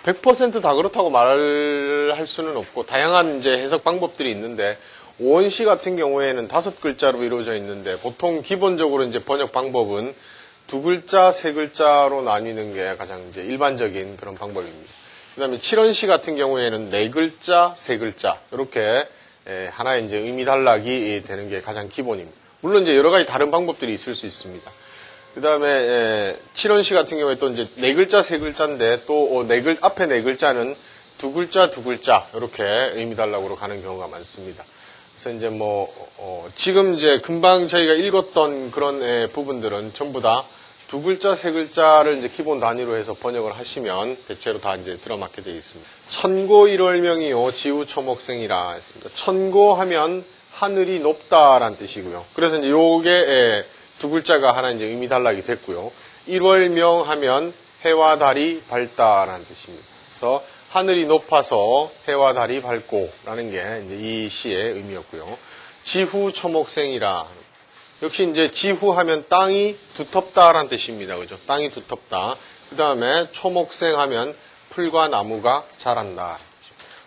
100% 다 그렇다고 말할 수는 없고 다양한 이제 해석 방법들이 있는데 오원시 같은 경우에는 5글자로 이루어져 있는데 보통 기본적으로 이제 번역 방법은 2글자, 3글자로 나뉘는 게 가장 이제 일반적인 그런 방법입니다. 그 다음에 칠원시 같은 경우에는 4글자, 3글자 이렇게 하나의 이제 의미 단락이 되는 게 가장 기본입니다. 물론 이제 여러 가지 다른 방법들이 있을 수 있습니다. 그 다음에 칠원시 같은 경우에 또 이제 4글자, 3글자인데 또 앞에 4글자는 2글자, 2글자 이렇게 의미 단락으로 가는 경우가 많습니다. 그래서 이제 지금 이제 금방 저희가 읽었던 그런 부분들은 전부 다 2글자, 3글자를 이제 기본 단위로 해서 번역을 하시면 대체로 다 이제 들어맞게 되어 있습니다. 천고 일월명이요 지우 초목생이라 했습니다. 천고 하면 하늘이 높다라는 뜻이고요. 그래서 이제 요게 2글자가 하나 이제 의미 단락이 됐고요. 일월명 하면 해와 달이 밝다라는 뜻입니다. 그래서 하늘이 높아서 해와 달이 밝고 라는 게 이제 이 시의 의미였고요. 지후 초목생이라. 역시 이제 지후 하면 땅이 두텁다라는 뜻입니다. 그죠? 땅이 두텁다. 그 다음에 초목생 하면 풀과 나무가 자란다.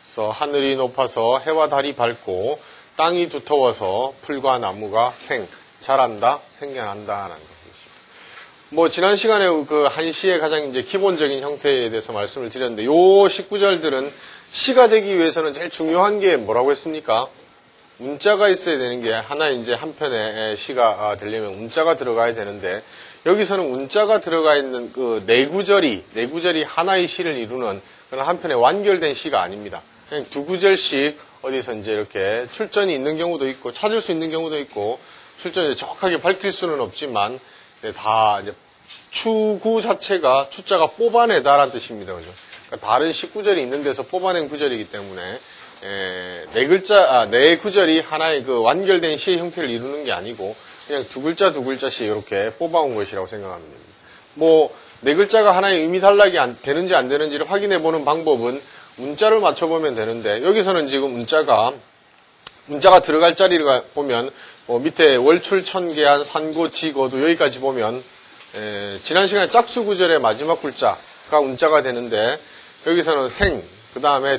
그래서 하늘이 높아서 해와 달이 밝고 땅이 두터워서 풀과 나무가 자란다, 생겨난다라는 것입니다. 지난 시간에 그 한시의 가장 이제 기본적인 형태에 대해서 말씀을 드렸는데, 요 19절들은 시가 되기 위해서는 제일 중요한 게 뭐라고 했습니까? 문자가 있어야 되는 게 하나 이제 한 편의 시가 되려면 문자가 들어가야 되는데, 여기서는 문자가 들어가 있는 그 네 구절이 하나의 시를 이루는 그런 한 편의 완결된 시가 아닙니다. 그냥 2구절씩 어디서 이제 이렇게 출전이 있는 경우도 있고, 찾을 수 있는 경우도 있고, 출전이 정확하게 밝힐 수는 없지만, 다 이제 추구 자체가 추자가 뽑아내다라는 뜻입니다. 그죠? 그러니까 다른 19절이 있는 데서 뽑아낸 구절이기 때문에, 네 구절이 하나의 그 완결된 시의 형태를 이루는 게 아니고, 그냥 2글자씩 이렇게 뽑아온 것이라고 생각하면 됩니다. 네 글자가 하나의 의미 단락이 되는지 안 되는지를 확인해 보는 방법은 문자를 맞춰보면 되는데, 여기서는 지금 문자가 들어갈 자리를 보면, 밑에 월출 천계한 산고 지거두 여기까지 보면, 지난 시간에 짝수 구절의 마지막 글자가 운자가 되는데, 여기서는 그 다음에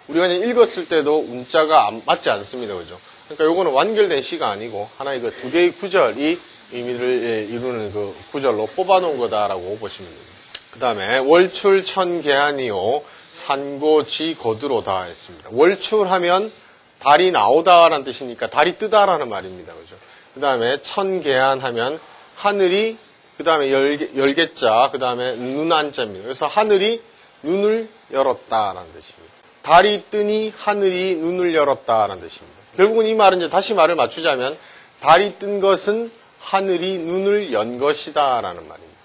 우리가 그냥 읽었을 때도 운자가 맞지 않습니다. 그죠? 그러니까 요거는 완결된 시가 아니고, 하나의 그 2개의 구절이 의미를 이루는 그 구절로 뽑아놓은 거다라고 보시면 됩니다. 그 다음에 월출 천계한이요 산고 지거두로다 했습니다. 월출하면 달이 나오다라는 뜻이니까 달이 뜨다라는 말입니다. 그죠? 그 다음에 천계한 하면 하늘이, 그 다음에 열개자, 그 다음에 눈안자입니다. 그래서 하늘이 눈을 열었다라는 뜻입니다. 달이 뜨니 하늘이 눈을 열었다라는 뜻입니다. 결국은 이 말은 이제 다시 말을 맞추자면 달이 뜬 것은 하늘이 눈을 연 것이다라는 말입니다.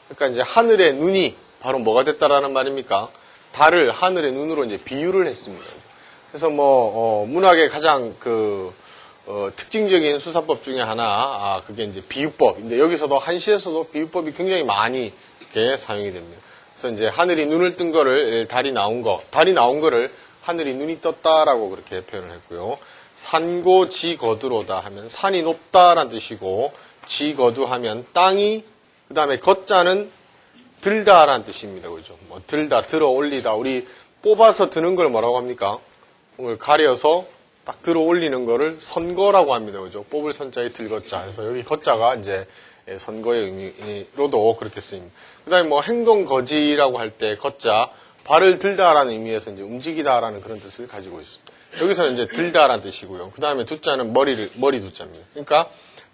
그러니까 이제 하늘의 눈이 바로 뭐가 됐다라는 말입니까? 달을 하늘의 눈으로 이제 비유를 했습니다. 그래서 문학의 가장 특징적인 수사법 중에 하나, 그게 이제 비유법인데, 여기서도 한시에서도 비유법이 굉장히 많이 이렇게 사용이 됩니다. 그래서 이제 하늘이 눈을 뜬 거를 달이 나온 거를 하늘이 눈이 떴다라고 그렇게 표현을 했고요. 산고 지거두로다 하면 산이 높다라는 뜻이고, 지거두 하면 땅이, 그 다음에 거자는 들다라는 뜻입니다. 그죠? 들다, 들어 올리다. 우리 뽑아서 드는 걸 뭐라고 합니까? 가려서 딱 들어 올리는 거를 선거라고 합니다. 그죠? 뽑을 선자에 들거자. 그래서 여기 거자가 이제 선거의 의미로도 그렇게 쓰입니다. 그 다음에 행동거지라고 할 때 거자, 발을 들다라는 의미에서 이제 움직이다라는 그런 뜻을 가지고 있습니다. 여기서는 이제 들다라는 뜻이고요. 그 다음에 두자는 머리 두자입니다. 그러니까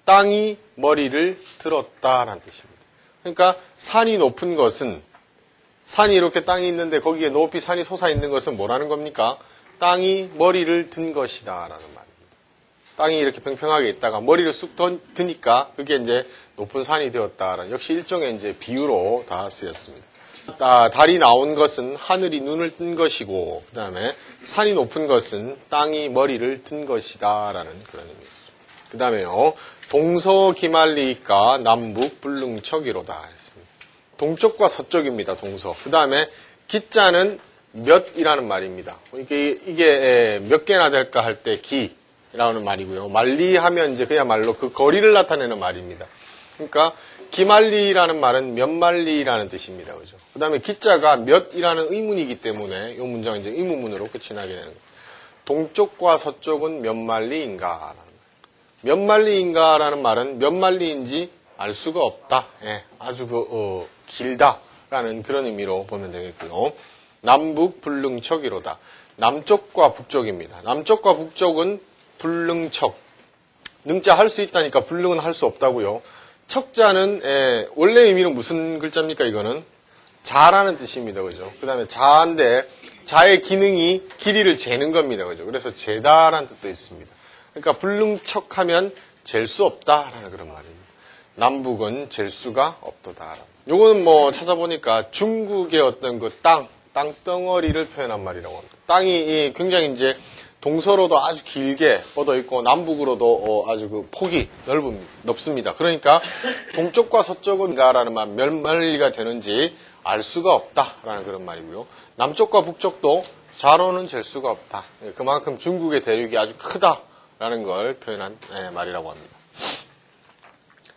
땅이 머리를 들었다라는 뜻입니다. 그러니까 산이 높은 것은, 산이 이렇게 땅이 있는데 거기에 높이 산이 솟아 있는 것은 뭐라는 겁니까? 땅이 머리를 든 것이다 라는 말입니다. 땅이 이렇게 평평하게 있다가 머리를 쑥 드니까 그게 이제 높은 산이 되었다라는, 역시 일종의 이제 비유로 다 쓰였습니다. 달이 나온 것은 하늘이 눈을 뜬 것이고, 그 다음에 산이 높은 것은 땅이 머리를 든 것이다 라는 그런 의미였습니다. 그 다음에요, 동서기말리이까 남북 불능척이로다 했습니다. 동쪽과 서쪽입니다. 동서. 그 다음에 기자는 몇이라는 말입니다. 이게 몇 개나 될까 할 때 기라는 말이고요. 말리하면 이제 그야말로 그 거리를 나타내는 말입니다. 그러니까 기말리라는 말은 몇말리라는 뜻입니다. 그죠? 그 다음에 기자가 몇이라는 의문이기 때문에 이 문장은 이제 의문문으로 끝이 나게 되는 거예요. 동쪽과 서쪽은 몇 말리인가? 몇 말리인가라는 말은 몇 말리인지 알 수가 없다. 예, 아주 길다라는 그런 의미로 보면 되겠고요. 남북 불능척이로다. 남쪽과 북쪽입니다. 남쪽과 북쪽은 불능척. 능자 할 수 있다니까 불능은 할 수 없다고요. 척자는 원래 의미는 무슨 글자입니까? 이거는 자라는 뜻입니다. 그죠? 그 다음에 자인데 자의 기능이 길이를 재는 겁니다. 그죠? 그래서 재다라는 뜻도 있습니다. 그러니까 불능척하면 잴 수 없다라는 그런 말입니다. 남북은 잴 수가 없도다. 요거는 뭐 찾아보니까 중국의 어떤 그 땅덩어리를 표현한 말이라고 합니다. 땅이 굉장히 이제 동서로도 아주 길게 뻗어 있고 남북으로도 아주 그 폭이 넓습니다. 그러니까 동쪽과 서쪽은가라는 말 몇 마리가 되는지 알 수가 없다라는 그런 말이고요. 남쪽과 북쪽도 자로는 잴 수가 없다. 그만큼 중국의 대륙이 아주 크다라는 걸 표현한 말이라고 합니다.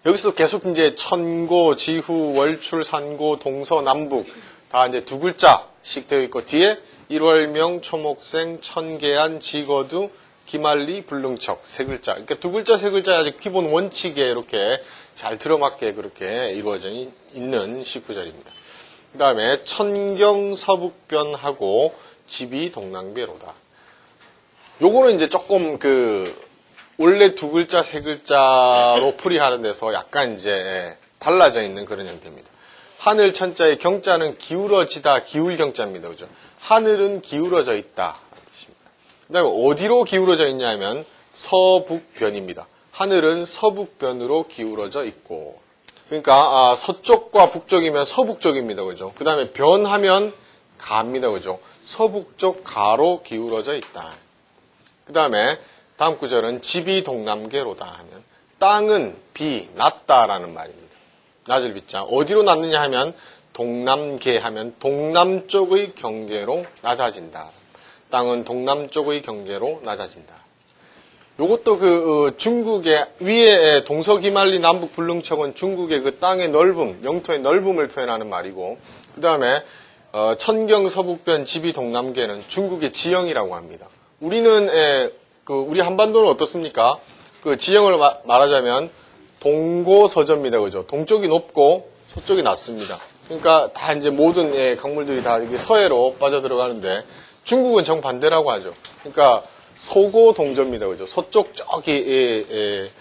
여기서 계속 이제 천고, 지후, 월출, 산고, 동서, 남북 다 이제 두 글자씩 되어 있고 뒤에 일월명, 초목생, 천계안, 지거두, 기말리, 불능척 세 글자. 그러니까 두 글자, 세 글자 아주 기본 원칙에 이렇게 잘 들어맞게 그렇게 이루어져 있는 19절입니다. 그 다음에 천경 서북변하고 집이 동남계로다. 요거는 이제 조금 원래 두 글자, 세 글자로 풀이하는 데서 약간 이제 달라져 있는 그런 형태입니다. 하늘 천자의 경자는 기울어지다, 기울 경자입니다. 그죠? 하늘은 기울어져 있다. 그 다음에 어디로 기울어져 있냐면 서북변입니다. 하늘은 서북변으로 기울어져 있고. 그러니까 서쪽과 북쪽이면 서북쪽입니다. 그죠? 그 다음에 변하면 가입니다. 그죠? 서북쪽 가로 기울어져 있다. 그 다음에 다음 구절은 집이 동남계로다 하면 땅은 비, 낮다라는 말입니다. 낮을 비자. 어디로 낮느냐 하면 동남계 하면 동남쪽의 경계로 낮아진다. 땅은 동남쪽의 경계로 낮아진다. 요것도 중국의 위에 동서기말리 남북 불능척은 중국의 그 땅의 넓음, 영토의 넓음을 표현하는 말이고, 그 다음에 천경 서북변 집이 동남계는 중국의 지형이라고 합니다. 우리는 우리 한반도는 어떻습니까? 그 지형을 말하자면 동고서저입니다. 그죠? 동쪽이 높고 서쪽이 낮습니다. 그러니까 다 이제 모든 강물들이 다 이게 서해로 빠져들어가는데 중국은 정반대라고 하죠. 그러니까 소고동저입니다. 그죠? 서쪽 저기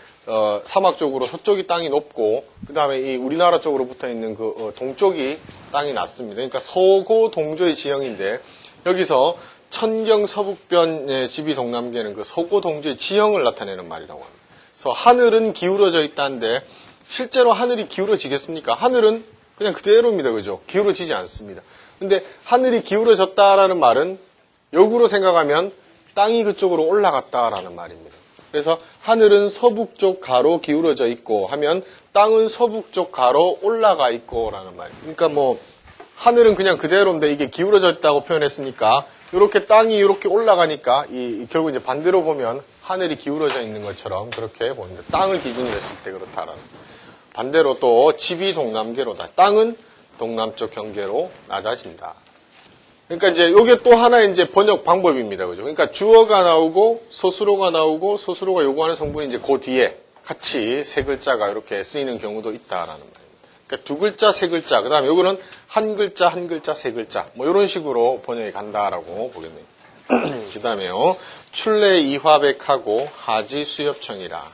사막 쪽으로 서쪽이 땅이 높고 그 다음에 이 우리나라 쪽으로 붙어 있는 그 동쪽이 땅이 낮습니다. 그러니까 소고동저의 지형인데 여기서 천경 서북변 집이 동남계는 그 서고동저의 지형을 나타내는 말이라고 합니다. 그래서 하늘은 기울어져 있다는데 실제로 하늘이 기울어지겠습니까? 하늘은 그냥 그대로입니다. 그죠? 기울어지지 않습니다. 근데 하늘이 기울어졌다라는 말은 역으로 생각하면 땅이 그쪽으로 올라갔다라는 말입니다. 그래서 하늘은 서북쪽 가로 기울어져 있고 하면 땅은 서북쪽 가로 올라가 있고라는 말입니다. 그러니까 뭐 하늘은 그냥 그대로인데 이게 기울어져 있다고 표현했으니까 이렇게 땅이 이렇게 올라가니까 결국 이제 반대로 보면 하늘이 기울어져 있는 것처럼 그렇게 보는데 땅을 기준으로 했을 때 그렇다라는. 반대로 또 집이 동남계로다. 땅은 동남쪽 경계로 낮아진다. 그러니까 이제 이게 또 하나의 이제 번역 방법입니다. 그죠? 그러니까 주어가 나오고 서술어가 나오고 서술어가 요구하는 성분이 이제 그 뒤에 같이 세 글자가 이렇게 쓰이는 경우도 있다라는 말입니다. 그러니까 두 글자, 세 글자, 그 다음에 요거는 한 글자, 한 글자, 세 글자, 뭐 이런 식으로 번역이 간다라고 보겠네요. 그 다음에요. 출래 이화백하고 하지 수엽청이라.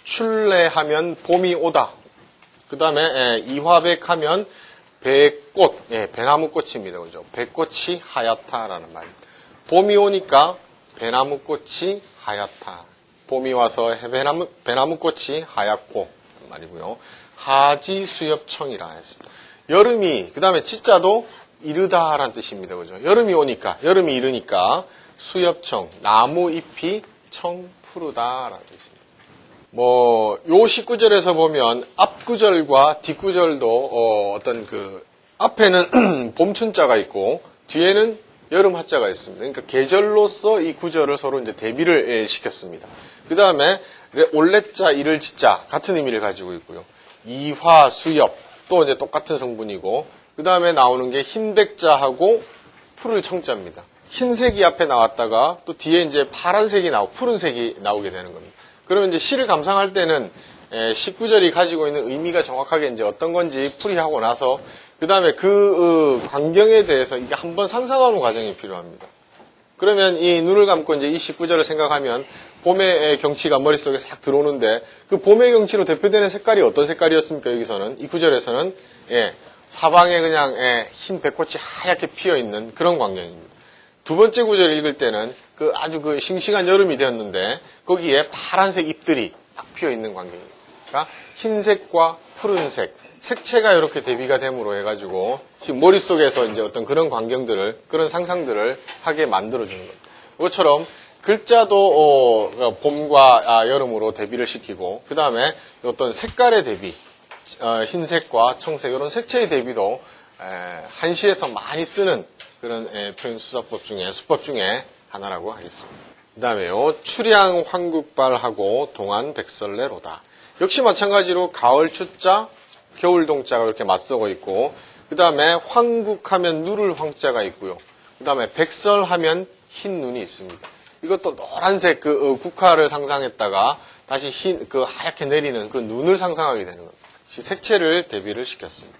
출래하면 봄이 오다. 그 다음에 이화백하면 배꽃, 배나무 꽃입니다. 그죠? 배꽃이 하얗다라는 말입니다. 봄이 오니까 배나무 꽃이 하얗다. 봄이 와서 배나무 꽃이 하얗고 말이고요. 하지 수엽청이라 했습니다. 여름이, 그 다음에 치자도 이르다라는 뜻입니다. 그죠? 여름이 오니까, 여름이 이르니까 수엽청, 나무 잎이 청 푸르다라는 뜻입니다. 요 19절에서 보면 앞구절과 뒷구절도 어떤 앞에는 봄춘자가 있고 뒤에는 여름 하자가 있습니다. 그러니까 계절로서 이 구절을 서로 이제 대비를 시켰습니다. 그 다음에 올레자, 이를 지자 같은 의미를 가지고 있고요. 이화수엽 또 이제 똑같은 성분이고 그 다음에 나오는 게 흰백자하고 푸를 청자입니다. 흰색이 앞에 나왔다가 또 뒤에 이제 파란색이 푸른색이 나오게 되는 겁니다. 그러면 이제 시를 감상할 때는 19절이 가지고 있는 의미가 정확하게 이제 어떤 건지 풀이하고 나서 그 다음에 그 광경에 대해서 이게 한번 상상하는 과정이 필요합니다. 그러면 이 눈을 감고 이제 이 19절을 생각하면 봄의 경치가 머릿속에 싹 들어오는데 그 봄의 경치로 대표되는 색깔이 어떤 색깔이었습니까? 여기서는 이 구절에서는 사방에 그냥 흰 백꽃이 하얗게 피어있는 그런 광경입니다. 두 번째 구절을 읽을 때는 그 아주 그 싱싱한 여름이 되었는데 거기에 파란색 잎들이 딱 피어있는 광경입니다. 그러니까 흰색과 푸른색 색채가 이렇게 대비가 됨으로 해가지고 지금 머릿속에서 이제 어떤 그런 광경들을 그런 상상들을 하게 만들어주는 겁니다. 이것처럼 글자도 봄과 여름으로 대비를 시키고 그 다음에 어떤 색깔의 대비 흰색과 청색 이런 색채의 대비도 한시에서 많이 쓰는 그런 표현 수법 중에 하나라고 하겠습니다. 그 다음에요. 출양 황국발하고 동안 백설레로다. 역시 마찬가지로 가을 추자 겨울 동자가 이렇게 맞서고 있고 그 다음에 황국하면 누를 황자가 있고요. 그 다음에 백설하면 흰 눈이 있습니다. 이것도 노란색 그 국화를 상상했다가 다시 흰 그 하얗게 내리는 그 눈을 상상하게 되는 겁니다. 색채를 대비를 시켰습니다.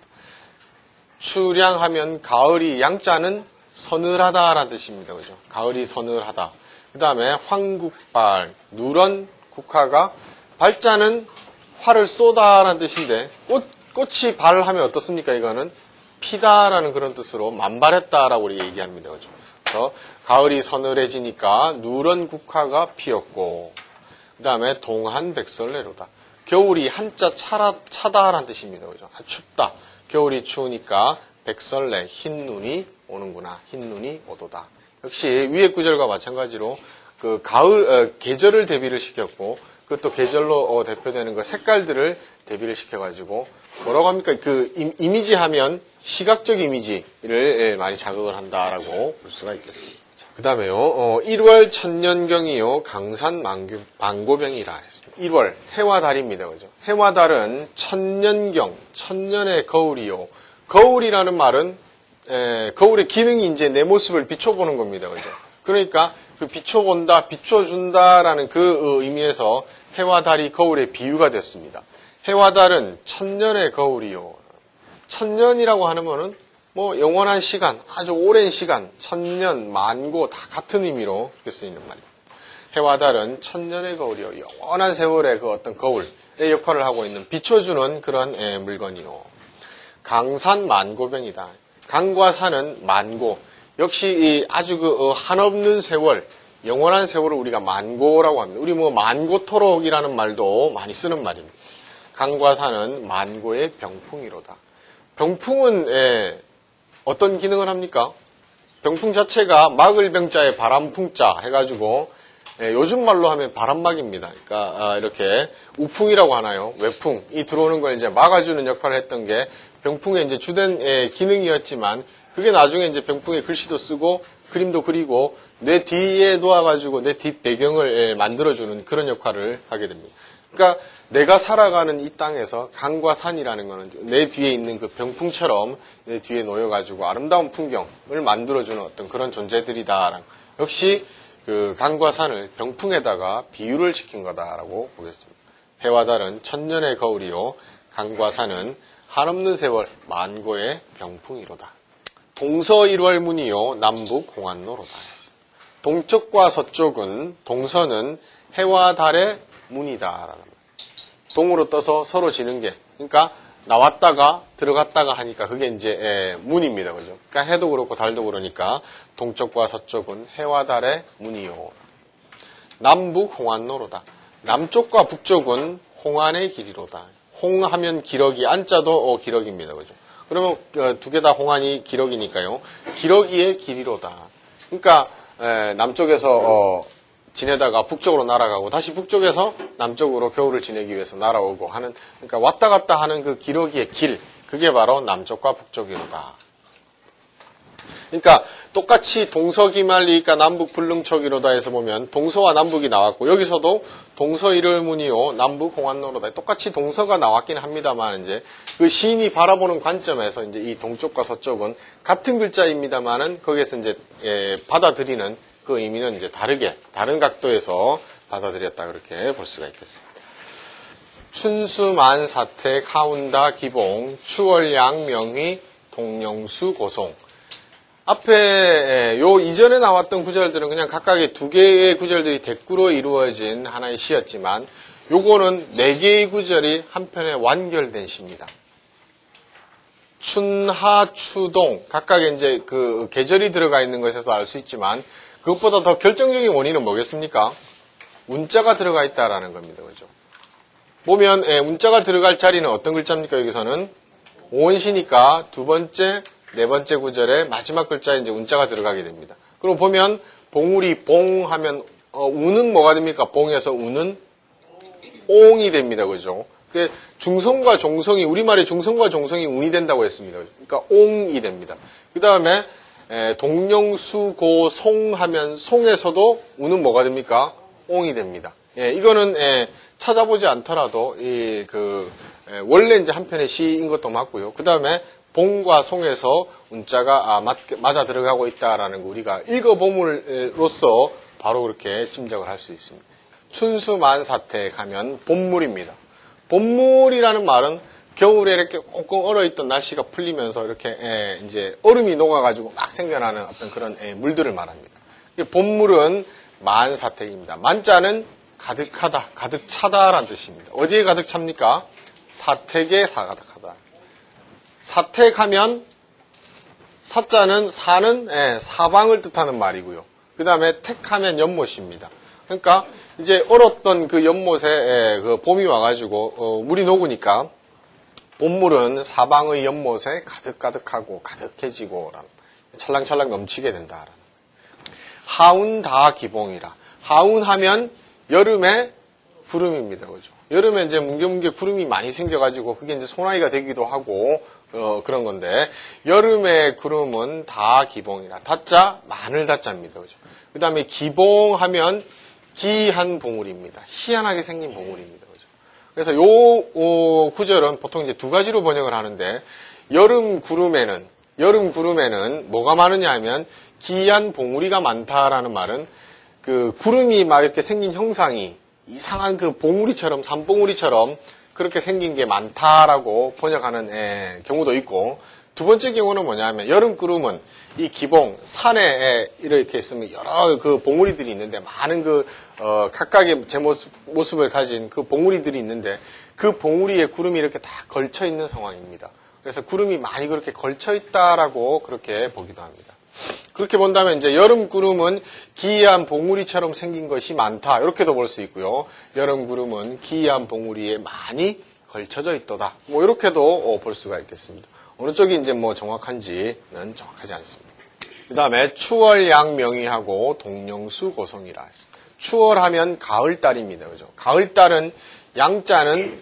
출양하면 가을이 양자는 서늘하다라는 뜻입니다. 그죠? 가을이 서늘하다. 그 다음에 황국발 누런 국화가 발자는 활을 쏘다라는 뜻인데 꽃이 발하면 어떻습니까? 이거는 피다라는 그런 뜻으로 만발했다라고 우리 얘기합니다. 그죠? 그래서 가을이 서늘해지니까 누런 국화가 피었고 그 다음에 동한 백설레로다. 겨울이 한자 차다라는 뜻입니다. 그죠? 춥다. 겨울이 추우니까 백설레 흰 눈이 오는구나. 흰 눈이 오도다. 역시 위의 구절과 마찬가지로 그 가을 계절을 대비를 시켰고 그것도 계절로 대표되는 그 색깔들을 대비를 시켜가지고 뭐라고 합니까? 그 이미지 하면 시각적 이미지를 많이 자극을 한다라고 볼 수가 있겠습니다. 그 다음에요. 1월 천년경이요 강산 만고병이라 했습니다. 1월 해와 달입니다. 그죠? 해와 달은 천년경, 천년의 거울이요. 거울이라는 말은 거울의 기능이 이제 내 모습을 비춰보는 겁니다. 그죠? 그러니까 그 비춰본다, 비춰준다라는 그 의미에서 해와 달이 거울의 비유가 됐습니다. 해와 달은 천년의 거울이요. 천년이라고 하는 거는 뭐 영원한 시간, 아주 오랜 시간, 천년, 만고 다 같은 의미로 이렇게 쓰이는 말입니다. 해와 달은 천년의 거울이요. 영원한 세월의 그 어떤 거울의 역할을 하고 있는 비춰주는 그런 물건이요. 강산 만고병이다. 강과 산은 만고. 역시 이 아주 그 한없는 세월, 영원한 세월을 우리가 만고라고 합니다. 우리 뭐 만고토록이라는 말도 많이 쓰는 말입니다. 강과 산은 만고의 병풍이로다. 병풍은 어떤 기능을 합니까? 병풍 자체가 막을 병자에 바람풍자 해가지고 요즘 말로 하면 바람막입니다. 그러니까 이렇게 우풍이라고 하나요? 외풍이 들어오는 걸 이제 막아주는 역할을 했던 게 병풍의 이제 주된 기능이었지만 그게 나중에 이제 병풍에 글씨도 쓰고 그림도 그리고 내 뒤에 놓아가지고 내 뒷 배경을 만들어주는 그런 역할을 하게 됩니다. 그러니까 내가 살아가는 이 땅에서 강과 산이라는 거는 내 뒤에 있는 그 병풍처럼 내 뒤에 놓여가지고 아름다운 풍경을 만들어주는 어떤 그런 존재들이다. 역시 그 강과 산을 병풍에다가 비유를 시킨 거다라고 보겠습니다. 해와 달은 천년의 거울이요. 강과 산은 한없는 세월 만고의 병풍이로다. 동서 일월문이요. 남북 홍안로로다. 동쪽과 서쪽은 동서는 해와 달의 문이다. 동으로 떠서 서로 지는 게 그러니까 나왔다가 들어갔다가 하니까 그게 이제 문입니다. 그죠? 그러니까 해도 그렇고 달도 그러니까 동쪽과 서쪽은 해와 달의 문이요. 남북 홍안로로다. 남쪽과 북쪽은 홍안의 길이로다. 홍하면 기러기, 안자도 기러기입니다. 그죠? 그러면 두 개 다 홍안이 기러기니까요. 기러기의 길이로다. 그러니까 남쪽에서 지내다가 북쪽으로 날아가고 다시 북쪽에서 남쪽으로 겨울을 지내기 위해서 날아오고 하는 그러니까 왔다 갔다 하는 그 기러기의 길 그게 바로 남쪽과 북쪽이로다. 그러니까 똑같이 동서기말리니까 남북 불능척이로다 해서 보면 동서와 남북이 나왔고 여기서도 동서일öl문이요 남북 홍안로로다 똑같이 동서가 나왔긴 합니다만 이제 그 시인이 바라보는 관점에서 이제 이 동쪽과 서쪽은 같은 글자입니다만은 거기에서 이제 받아들이는 그 의미는 이제 다른 각도에서 받아들였다 그렇게 볼 수가 있겠습니다. 춘수만사택 하운다 기봉 추월양 명휘 동령수 고송 앞에 요 이전에 나왔던 구절들은 그냥 각각의 두 개의 구절들이 대꾸로 이루어진 하나의 시였지만 요거는 네 개의 구절이 한편에 완결된 시입니다. 춘하 추동 각각의 이제 그 계절이 들어가 있는 것에서 알 수 있지만 그것보다 더 결정적인 원인은 뭐겠습니까? 운자가 들어가 있다라는 겁니다. 그죠? 보면 운자가 들어갈 자리는 어떤 글자입니까? 여기서는 오원시니까 두 번째, 네 번째 구절에 마지막 글자에 이제 운자가 들어가게 됩니다. 그럼 보면 봉우리 봉 하면 우는 뭐가 됩니까? 봉에서 우는 옹이 됩니다. 그죠? 그 중성과 종성이 우리말에 중성과 종성이 운이 된다고 했습니다. 그러니까 옹이 됩니다. 그 다음에 동령수 송 하면 송에서도 우는 뭐가 됩니까? 옹이 됩니다. 이거는 찾아보지 않더라도 원래 이제 한편의 시인 것도 맞고요. 그 다음에 봉과 송에서 운자가 맞아 들어가고 있다라는 거 우리가 읽어봄으로써 바로 그렇게 짐작을 할 수 있습니다. 춘수만사택 하면 봄물입니다. 봄물이라는 말은 겨울에 이렇게 꽁꽁 얼어있던 날씨가 풀리면서 이렇게 이제 얼음이 녹아가지고 막 생겨나는 어떤 그런 물들을 말합니다. 봄물은 만사택입니다. 만자는 가득하다, 가득 차다라는 뜻입니다. 어디에 가득 찹니까? 사택에 가득하다. 사택하면 사자는 사는 사방을 뜻하는 말이고요. 그 다음에 택하면 연못입니다. 그러니까 이제 얼었던 그 연못에 그 봄이 와가지고 물이 녹으니까 봄물은 사방의 연못에 가득가득하고 가득해지고 찰랑찰랑 넘치게 된다. 하운다 기봉이라. 하운하면 여름에 구름입니다. 그죠? 여름에 이제 뭉게뭉게 구름이 많이 생겨가지고 그게 이제 소나기가 되기도 하고 그런 건데 여름의 구름은 다 기봉이라. 다자 마늘 다자입니다. 그죠? 그 다음에 기봉하면 기한 봉우리입니다. 희한하게 생긴 봉우리입니다. 그죠? 그래서 요 구절은 보통 이제 두 가지로 번역을 하는데 여름 구름에는 뭐가 많으냐 하면 기한 봉우리가 많다라는 말은 그 구름이 막 이렇게 생긴 형상이 이상한 그 봉우리처럼 산봉우리처럼 그렇게 생긴 게 많다라고 번역하는 경우도 있고 두 번째 경우는 뭐냐면 여름 구름은 이 기봉 산에 이렇게 있으면 여러 그 봉우리들이 있는데 많은 각각의 제 모습을 가진 그 봉우리들이 있는데 그 봉우리에 구름이 이렇게 다 걸쳐 있는 상황입니다. 그래서 구름이 많이 그렇게 걸쳐 있다라고 그렇게 보기도 합니다. 그렇게 본다면 이제 여름 구름은 기이한 봉우리처럼 생긴 것이 많다. 이렇게도 볼 수 있고요. 여름 구름은 기이한 봉우리에 많이 걸쳐져 있도다. 뭐 이렇게도 볼 수가 있겠습니다. 어느 쪽이 이제 뭐 정확한지는 정확하지 않습니다. 그 다음에 추월양 명휘하고 동령수 고송이라 했습니다. 추월하면 가을달입니다. 그죠? 가을달은 양자는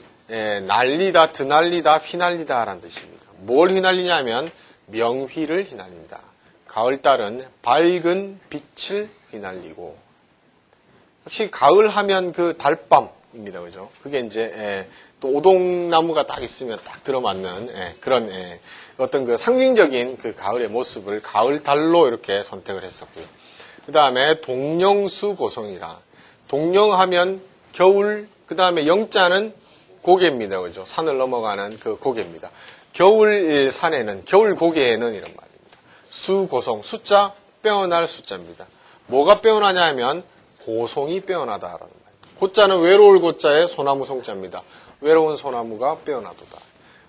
날리다, 드날리다, 휘날리다라는 뜻입니다. 뭘 휘날리냐면 명휘를 휘날린다. 가을달은 밝은 빛을 휘날리고 역시 가을 하면 그 달밤입니다. 그죠? 그게 이제 또 오동나무가 딱 있으면 딱 들어맞는 그런 어떤 그 상징적인 그 가을의 모습을 가을달로 이렇게 선택을 했었고요. 그 다음에 동령수 고송이라. 동령하면 겨울, 그 다음에 영자는 고개입니다. 그죠? 산을 넘어가는 그 고개입니다. 겨울 산에는, 겨울 고개에는 이런 말입니다. 수고송, 숫자, 빼어날 숫자입니다. 뭐가 빼어나냐 하면 고송이 빼어나다라는 말입니다. 고자는 외로울 고자에 소나무 송자입니다. 외로운 소나무가 빼어나도다.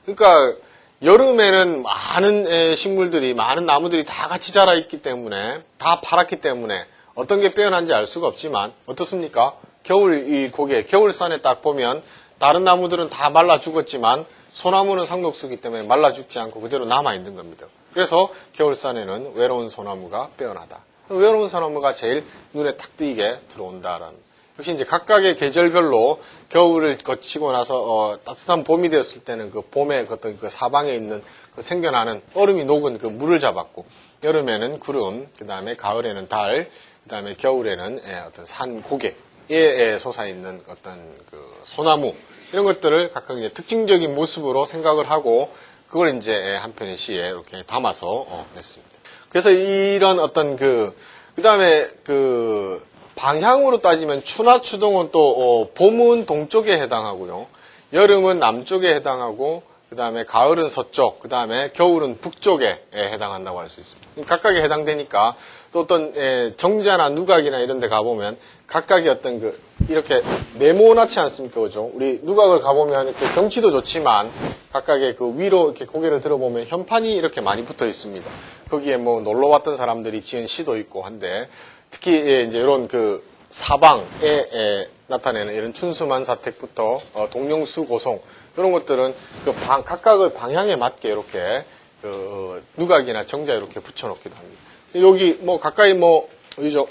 그러니까 여름에는 많은 식물들이, 많은 나무들이 다 같이 자라있기 때문에, 다 파랗기 때문에 어떤 게 빼어난지 알 수가 없지만 어떻습니까? 겨울 이 고개, 겨울산에 딱 보면 다른 나무들은 다 말라 죽었지만 소나무는 상록수기 때문에 말라 죽지 않고 그대로 남아있는 겁니다. 그래서 겨울산에는 외로운 소나무가 빼어나다. 외로운 소나무가 제일 눈에 탁 띄게 들어온다라는. 역시 이제 각각의 계절별로 겨울을 거치고 나서 따뜻한 봄이 되었을 때는 그 봄의 어떤 그 사방에 있는 그 생겨나는 얼음이 녹은 그 물을 잡았고 여름에는 구름, 그 다음에 가을에는 달, 그 다음에 겨울에는 어떤 산 고개에 솟아있는 어떤 그 소나무, 이런 것들을 각각 이제 특징적인 모습으로 생각을 하고, 그걸 이제 한 편의 시에 이렇게 담아서 냈습니다. 그래서 이런 어떤 그 다음에 그 방향으로 따지면 추나 추동은 또 봄은 동쪽에 해당하고요. 여름은 남쪽에 해당하고, 그 다음에 가을은 서쪽, 그 다음에 겨울은 북쪽에 해당한다고 할 수 있습니다. 각각에 해당되니까 또 어떤 정자나 누각이나 이런 데 가보면 각각의 어떤 그 이렇게 네모나지 않습니까? 그죠? 우리 누각을 가보면 이렇게 경치도 좋지만 각각의 그 위로 이렇게 고개를 들어보면 현판이 이렇게 많이 붙어 있습니다. 거기에 뭐 놀러 왔던 사람들이 지은 시도 있고 한데 특히 이제 이런 그 사방에 나타내는 이런 춘수만 사택부터 동령수 고송 이런 것들은 그 각각의 방향에 맞게 이렇게 그 누각이나 정자 이렇게 붙여놓기도 합니다. 여기 뭐 가까이 뭐 어디죠?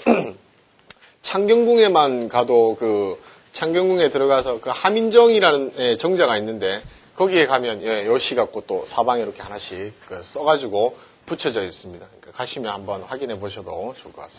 창경궁에만 가도 그 창경궁에 들어가서 그 하민정이라는 정자가 있는데 거기에 가면 요 시 갖고 또 사방에 이렇게 하나씩 써가지고 붙여져 있습니다. 그러니까 가시면 한번 확인해 보셔도 좋을 것 같습니다.